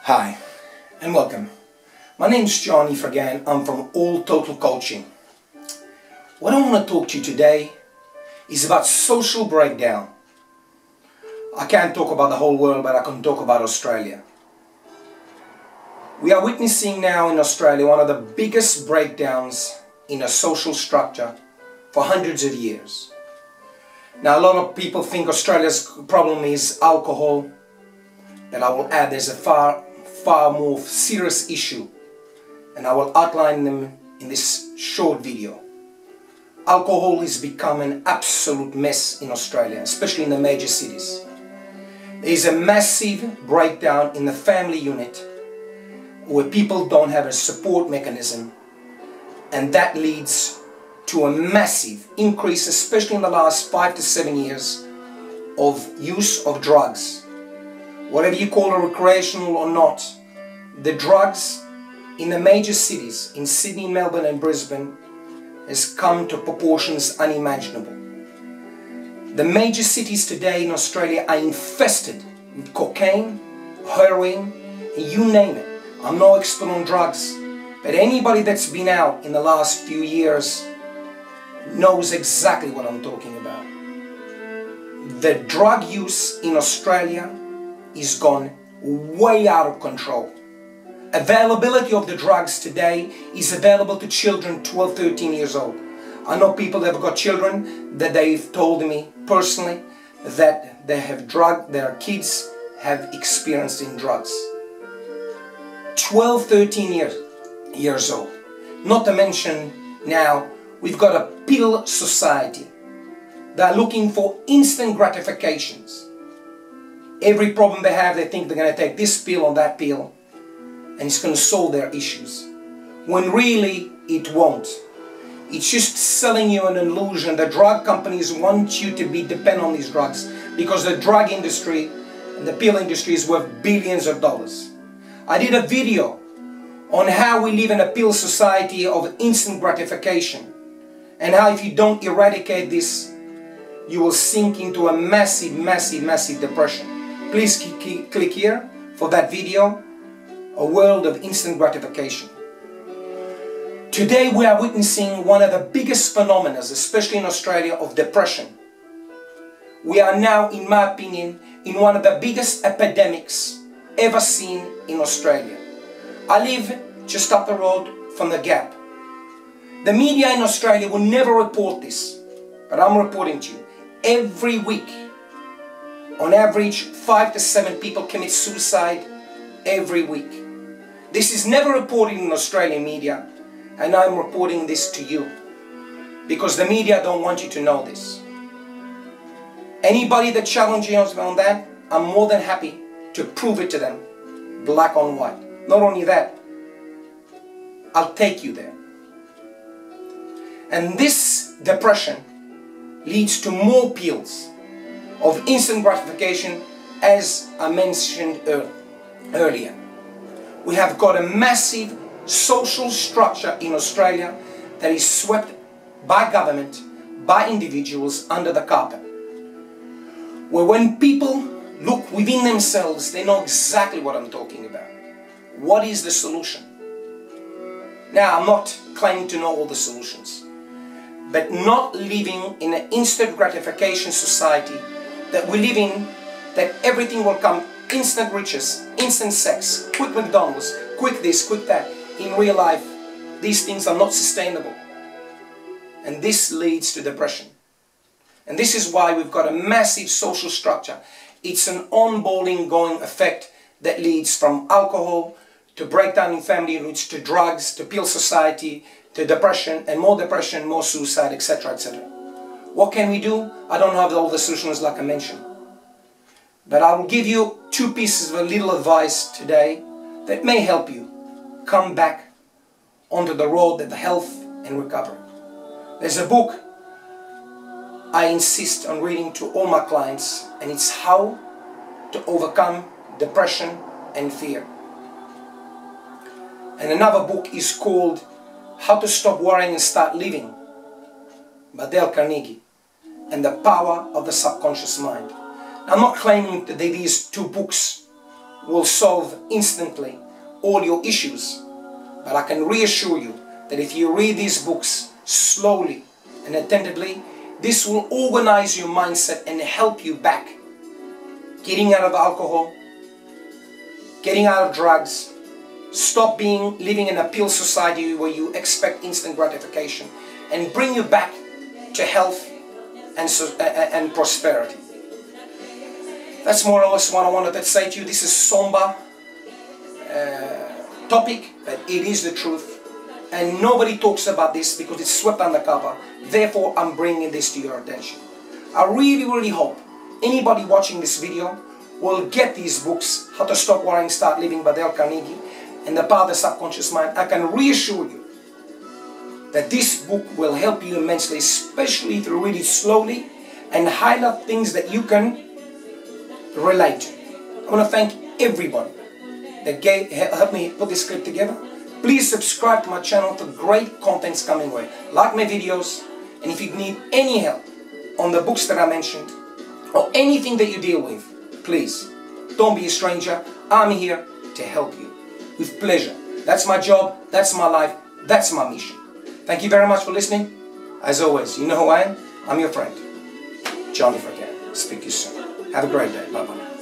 Hi and welcome. My name's Johnny Fragan. I'm from All Total Coaching. What I want to talk to you today is about social breakdown. I can't talk about the whole world, but I can talk about Australia. We are witnessing now in Australia one of the biggest breakdowns in a social structure for hundreds of years. Now a lot of people think Australia's problem is alcohol, and I will add there's a far more serious issue, and I will outline them in this short video. Alcohol has become an absolute mess in Australia, especially in the major cities. There is a massive breakdown in the family unit where people don't have a support mechanism, and that leads to a massive increase, especially in the last 5 to 7 years, of use of drugs. Whatever you call it, recreational or not, the drugs in the major cities, in Sydney, Melbourne and Brisbane, has come to proportions unimaginable. The major cities today in Australia are infested with cocaine, heroin, you name it. I'm no expert on drugs, but anybody that's been out in the last few years knows exactly what I'm talking about. The drug use in Australia is gone way out of control. Availability of the drugs today is available to children 12, 13 years old. I know people that have got children that they've told me personally that they have their kids have experienced in drugs. 12, 13 years old. Not to mention now we've got a pill society. They're looking for instant gratifications. Every problem they have, they think they're going to take this pill or that pill and it's going to solve their issues. When really it won't. It's just selling you an illusion. The drug companies want you to be dependent on these drugs because the drug industry and the pill industry is worth billions of dollars. I did a video on how we live in a pill society of instant gratification and how if you don't eradicate this, you will sink into a massive, massive, massive depression. Please click here for that video, A World of Instant Gratification. Today we are witnessing one of the biggest phenomena, especially in Australia, of depression. We are now, in my opinion, in one of the biggest epidemics ever seen in Australia. I live just up the road from the Gap. The media in Australia will never report this, but I'm reporting to you. Every week, on average, 5 to 7 people commit suicide every week. This is never reported in Australian media, and I'm reporting this to you because the media don't want you to know this. Anybody that challenges you on that, I'm more than happy to prove it to them, black on white. Not only that, I'll take you there. And this depression leads to more pills of instant gratification, as I mentioned earlier. We have got a massive social structure in Australia that is swept by government, by individuals under the carpet. Where when people look within themselves, they know exactly what I'm talking about. What is the solution? Now, I'm not claiming to know all the solutions, but not living in an instant gratification society that we live in, that everything will come instant riches, instant sex, quick McDonald's, quick this, quick that. In real life, these things are not sustainable. And this leads to depression. And this is why we've got a massive social structure. It's an ongoing effect that leads from alcohol to breakdown in family units, to drugs, to pill society, to depression, and more suicide, etc., etc. What can we do? I don't have all the solutions like I mentioned. But I will give you 2 pieces of a little advice today that may help you come back onto the road of health and recovery. There's a book I insist on reading to all my clients, and it's How to Overcome Depression and Fear. And another book is called How to Stop Worrying and Start Living by Dale Carnegie, and the Power of the Subconscious Mind. I'm not claiming that these 2 books will solve instantly all your issues. But I can reassure you that if you read these books slowly and attentively, this will organize your mindset and help you back. Getting out of alcohol, getting out of drugs, stop living in a pill society where you expect instant gratification, and bring you back to health and prosperity. That's more or less what I wanted to say to you. This is somber topic, but it is the truth. And nobody talks about this because it's swept under cover. Therefore, I'm bringing this to your attention. I really, really hope anybody watching this video will get these books, How to Stop Worrying, Start Living by Dale Carnegie, and The Power of the Subconscious Mind. I can reassure you that this book will help you immensely, especially if you read it slowly and highlight things that you can relate to. I want to thank everybody that helped me put this script together. Please subscribe to my channel for great contents coming way. Like my videos, and if you need any help on the books that I mentioned or anything that you deal with, please don't be a stranger. I'm here to help you with pleasure. That's my job, that's my life, that's my mission. Thank you very much for listening. As always, you know who I am. I'm your friend, Johnny Forget. Speak to you soon. Have a great day. Bye-bye.